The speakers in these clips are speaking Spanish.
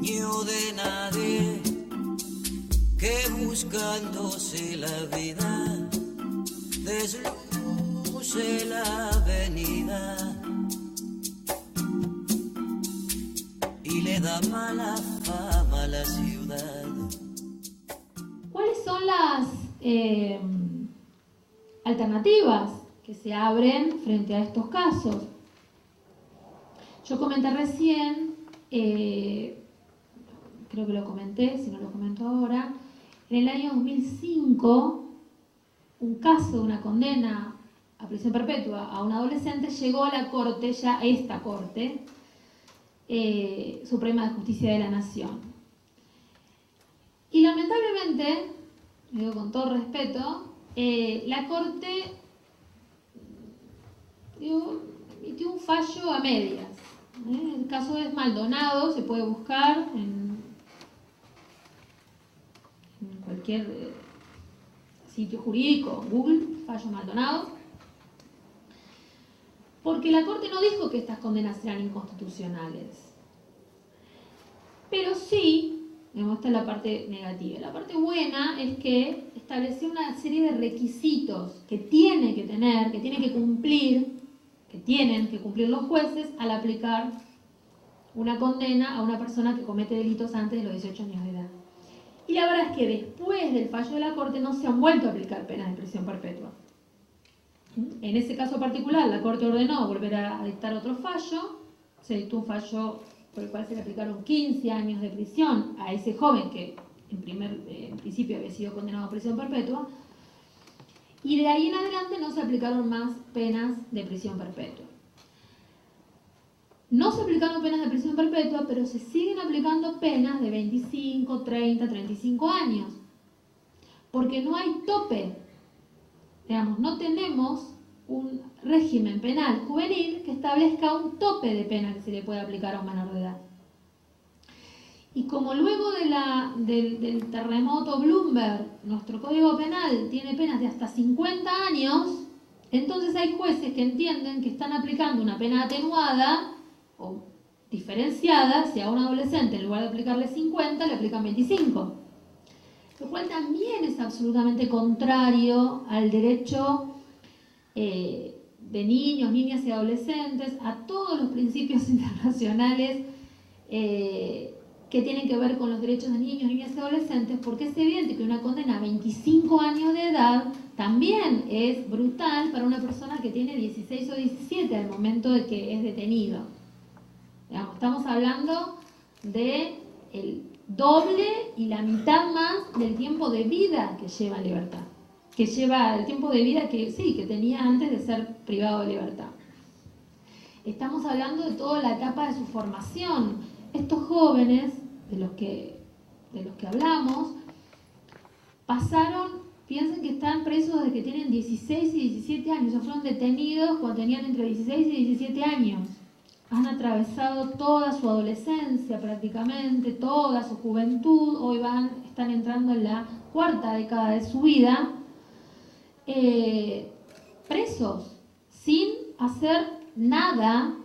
niño de nadie que buscándose la vida desluce la avenida y le da mala fama a la ciudad. ¿Cuáles son las alternativas que se abren frente a estos casos? Yo comenté recién, creo que lo comenté, si no lo comento ahora, en el año 2005, un caso de una condena a prisión perpetua a un adolescente llegó a la Corte, ya a esta Corte Suprema de Justicia de la Nación. Y lamentablemente, digo con todo respeto, la Corte emitió un fallo a medias. El caso es Maldonado, se puede buscar en cualquier sitio jurídico, Google, fallo Maldonado, porque la Corte no dijo que estas condenas eran inconstitucionales, pero sí, esta es la parte negativa. La parte buena es que estableció una serie de requisitos que tienen que cumplir los jueces al aplicar una condena a una persona que comete delitos antes de los 18 años de edad. Y la verdad es que después del fallo de la Corte no se han vuelto a aplicar penas de prisión perpetua. En ese caso particular, la Corte ordenó volver a dictar otro fallo. Se dictó un fallo por el cual se le aplicaron 15 años de prisión a ese joven que en principio había sido condenado a prisión perpetua. Y de ahí en adelante no se aplicaron más penas de prisión perpetua. No se aplicaron penas de prisión perpetua, pero se siguen aplicando penas de 25, 30, 35 años. Porque no hay tope. Digamos, no tenemos un régimen penal juvenil que establezca un tope de pena que se le puede aplicar a un menor de edad. Y como luego del terremoto Bloomberg, nuestro Código Penal tiene penas de hasta 50 años, entonces hay jueces que entienden que están aplicando una pena atenuada o diferenciada, si a un adolescente en lugar de aplicarle 50, le aplican 25. Lo cual también es absolutamente contrario al derecho de niños, niñas y adolescentes, a todos los principios internacionales que tienen que ver con los derechos de niños, niñas y adolescentes, porque es evidente que una condena a 25 años de edad también es brutal para una persona que tiene 16 o 17 al momento de que es detenido. Digamos, estamos hablando de el doble y la mitad más del tiempo de vida que lleva en libertad, que lleva el tiempo de vida que tenía antes de ser privado de libertad. Estamos hablando de toda la etapa de su formación. Estos jóvenes de los que hablamos piensen que están presos desde que tienen 16 y 17 años, o sea, fueron detenidos cuando tenían entre 16 y 17 años. Han atravesado toda su adolescencia prácticamente, toda su juventud, hoy están entrando en la cuarta década de su vida, presos, sin hacer nada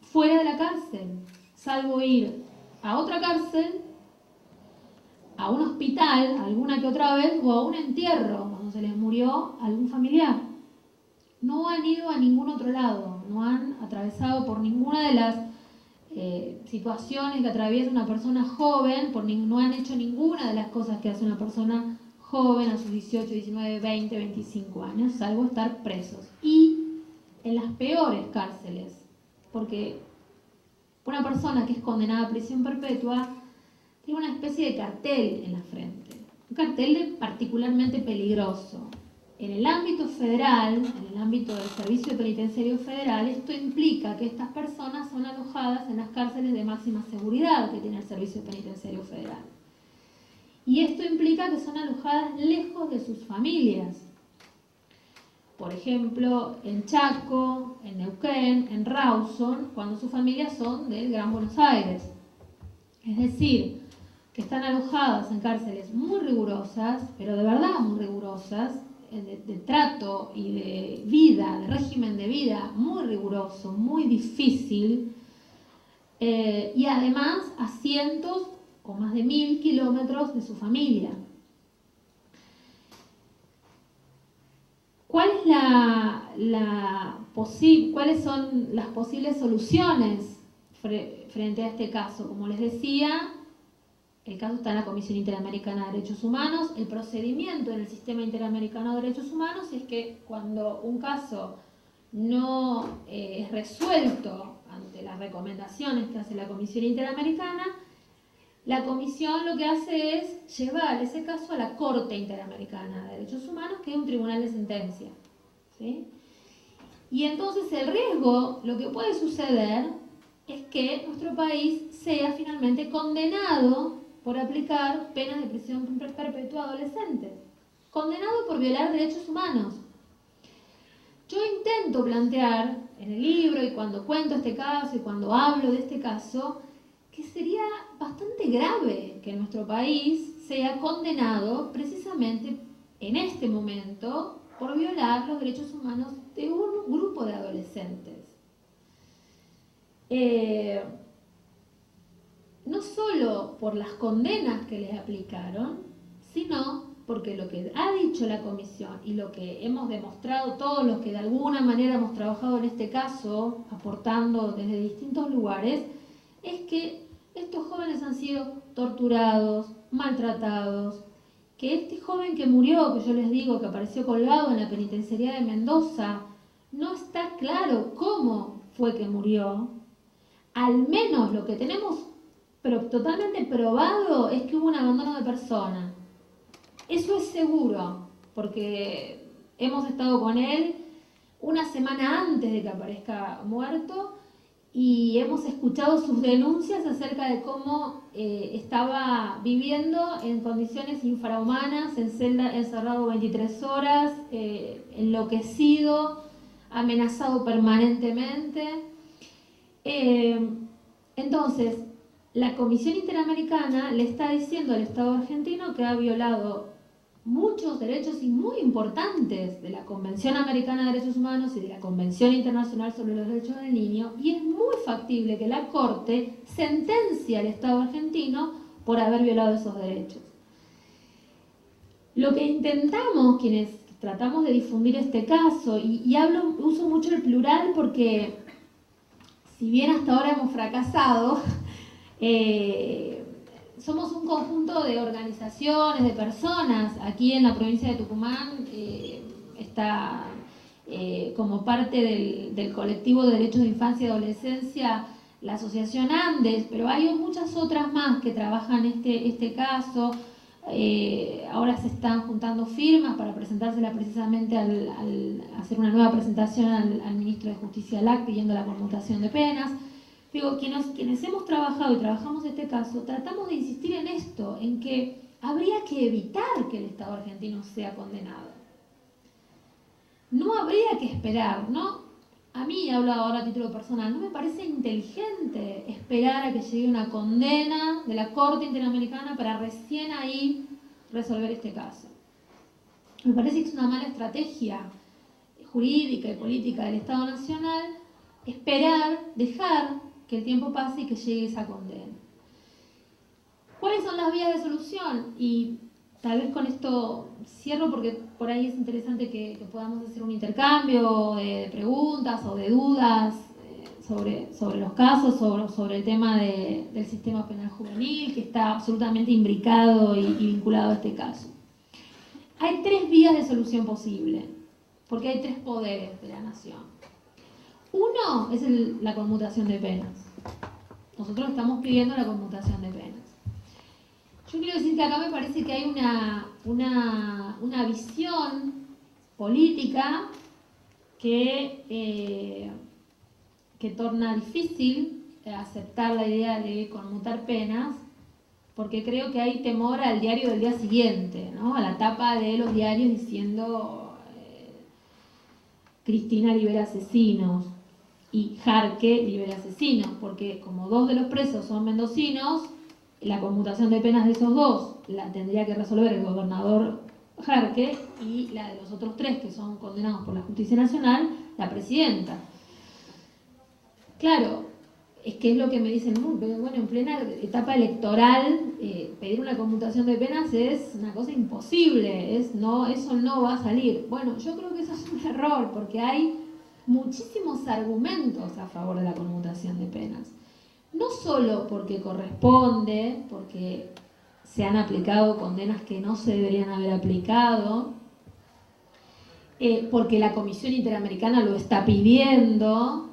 fuera de la cárcel, salvo ir a otra cárcel, a un hospital, alguna que otra vez, o a un entierro, cuando se les murió algún familiar. No han ido a ningún otro lado, no han atravesado por ninguna de las situaciones que atraviesa una persona joven, no han hecho ninguna de las cosas que hace una persona joven a sus 18, 19, 20, 25 años, salvo estar presos. Y en las peores cárceles, porque una persona que es condenada a prisión perpetua tiene una especie de cartel en la frente, un cartel particularmente peligroso. En el ámbito federal, en el ámbito del Servicio Penitenciario Federal, esto implica que estas personas son alojadas en las cárceles de máxima seguridad que tiene el Servicio Penitenciario Federal. Y esto implica que son alojadas lejos de sus familias. Por ejemplo, en Chaco, en Neuquén, en Rawson, cuando sus familias son del Gran Buenos Aires. Es decir, que están alojadas en cárceles muy rigurosas, pero de verdad muy rigurosas, de trato y de vida, de régimen de vida muy riguroso, muy difícil, y además a cientos o más de 1000 kilómetros de su familia. ¿Cuáles son las posibles soluciones frente a este caso? Como les decía, el caso está en la Comisión Interamericana de Derechos Humanos. El procedimiento en el Sistema Interamericano de Derechos Humanos es que cuando un caso no es resuelto ante las recomendaciones que hace la Comisión Interamericana, la Comisión lo que hace es llevar ese caso a la Corte Interamericana de Derechos Humanos, que es un tribunal de sentencia, ¿sí? Y entonces el riesgo, lo que puede suceder, es que nuestro país sea finalmente condenado por aplicar penas de prisión perpetua a adolescentes, condenado por violar derechos humanos. Yo intento plantear en el libro y cuando cuento este caso y cuando hablo de este caso, que sería bastante grave que nuestro país sea condenado precisamente en este momento por violar los derechos humanos de un grupo de adolescentes. No solo por las condenas que les aplicaron, sino porque lo que ha dicho la Comisión y lo que hemos demostrado todos los que de alguna manera hemos trabajado en este caso, aportando desde distintos lugares, es que estos jóvenes han sido torturados, maltratados, que este joven que murió, que yo les digo que apareció colgado en la penitenciaría de Mendoza, no está claro cómo fue que murió. Al menos lo que tenemos pero totalmente probado es que hubo un abandono de persona. Eso es seguro, porque hemos estado con él una semana antes de que aparezca muerto y hemos escuchado sus denuncias acerca de cómo estaba viviendo en condiciones infrahumanas, en celda, encerrado 23 horas, enloquecido, amenazado permanentemente. Entonces, la Comisión Interamericana le está diciendo al Estado argentino que ha violado muchos derechos y muy importantes de la Convención Americana de Derechos Humanos y de la Convención Internacional sobre los Derechos del Niño, y es muy factible que la Corte sentencie al Estado argentino por haber violado esos derechos. Lo que intentamos, quienes tratamos de difundir este caso, y uso mucho el plural porque si bien hasta ahora hemos fracasado, somos un conjunto de organizaciones, de personas. Aquí en la provincia de Tucumán está como parte del colectivo de derechos de infancia y adolescencia la asociación Andes, pero hay muchas otras más que trabajan este caso. Ahora se están juntando firmas para presentársela precisamente al hacer una nueva presentación al ministro de Justicia LAC pidiendo la conmutación de penas. Digo, quienes hemos trabajado y trabajamos este caso, tratamos de insistir en esto, en que habría que evitar que el Estado argentino sea condenado. No habría que esperar, ¿no? A mí, hablo ahora a título personal, no me parece inteligente esperar a que llegue una condena de la Corte Interamericana para recién ahí resolver este caso. Me parece que es una mala estrategia jurídica y política del Estado Nacional esperar, dejar que el tiempo pase y que llegue esa condena. ¿Cuáles son las vías de solución? Y tal vez con esto cierro porque por ahí es interesante que podamos hacer un intercambio de preguntas o de dudas sobre los casos, sobre el tema del sistema penal juvenil, que está absolutamente imbricado y vinculado a este caso. Hay 3 vías de solución posible, porque hay 3 poderes de la nación. Uno es la conmutación de penas. Nosotros estamos pidiendo la conmutación de penas. Yo quiero decir que acá me parece que hay una visión política que torna difícil aceptar la idea de conmutar penas, porque creo que hay temor al diario del día siguiente, ¿no? A la tapa de los diarios diciendo Cristina libera asesinos y Jarque libera asesinos, porque como 2 de los presos son mendocinos, la conmutación de penas de esos 2 la tendría que resolver el gobernador Jarque, y la de los otros 3 que son condenados por la Justicia Nacional, la presidenta. Claro, es que es lo que me dicen, bueno, en plena etapa electoral, pedir una conmutación de penas es una cosa imposible, eso no va a salir. Bueno, yo creo que eso es un error, porque hay muchísimos argumentos a favor de la conmutación de penas. No solo porque corresponde, porque se han aplicado condenas que no se deberían haber aplicado, porque la Comisión Interamericana lo está pidiendo,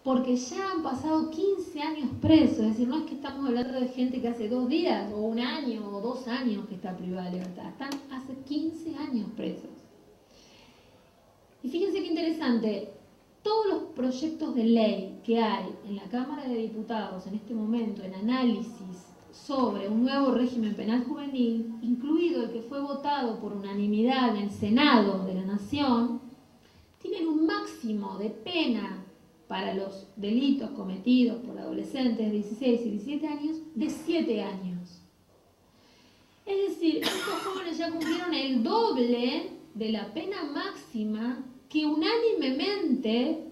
porque ya han pasado 15 años presos, es decir, no es que estamos hablando de gente que hace 2 días, o 1 año, o 2 años que está privada de libertad, están hace 15 años presos. Y fíjense qué interesante, todos los proyectos de ley que hay en la Cámara de Diputados en este momento en análisis sobre un nuevo régimen penal juvenil, incluido el que fue votado por unanimidad en el Senado de la Nación, tienen un máximo de pena para los delitos cometidos por adolescentes de 16 y 17 años, de 7 años. Es decir, estos jóvenes ya cumplieron el doble de la pena máxima que unánimemente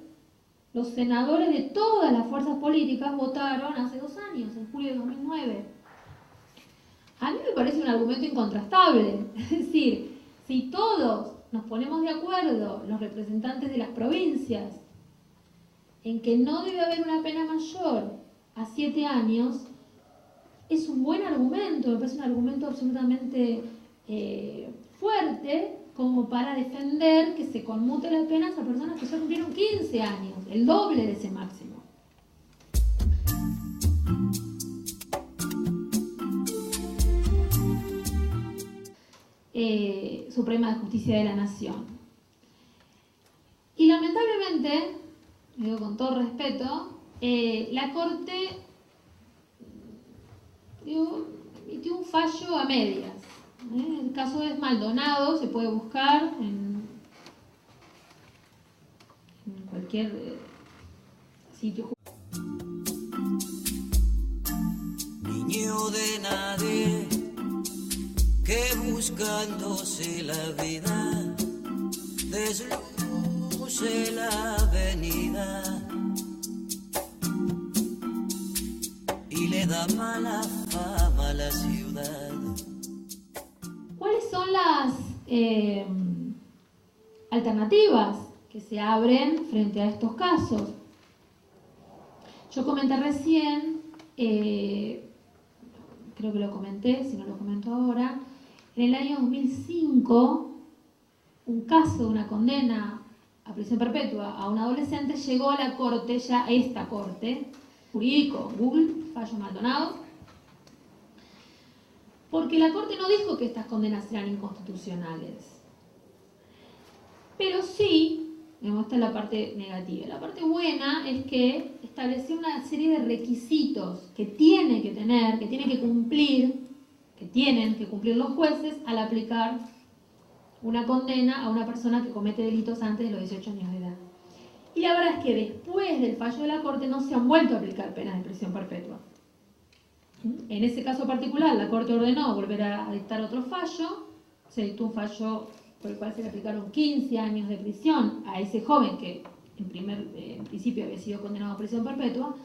los senadores de todas las fuerzas políticas votaron hace 2 años, en julio de 2009. A mí me parece un argumento incontrastable. Es decir, si todos nos ponemos de acuerdo, los representantes de las provincias, en que no debe haber una pena mayor a 7 años, es un buen argumento, me parece un argumento absolutamente fuerte como para defender que se conmute las penas a personas que ya cumplieron 15 años, el doble de ese máximo. Suprema de Justicia de la Nación. Y lamentablemente, digo con todo respeto, la Corte emitió un fallo a medias. El caso es Maldonado, se puede buscar en cualquier sitio. Niño de nadie que buscándose la vida desluce la avenida y le da mala fama a la ciudad. ¿Cuáles son las alternativas que se abren frente a estos casos? Yo comenté recién, creo que lo comenté, si no lo comento ahora, en el año 2005, un caso de una condena a prisión perpetua a un adolescente llegó a la Corte, ya esta Corte, jurídico, Google, fallo Maldonado, porque la Corte no dijo que estas condenas eran inconstitucionales. Pero sí, esta es la parte negativa. La parte buena es que estableció una serie de requisitos que tienen que cumplir los jueces al aplicar una condena a una persona que comete delitos antes de los 18 años de edad. Y la verdad es que después del fallo de la Corte no se han vuelto a aplicar penas de prisión perpetua. En ese caso particular, la Corte ordenó volver a dictar otro fallo, se dictó un fallo por el cual se le aplicaron 15 años de prisión a ese joven que en principio había sido condenado a prisión perpetua,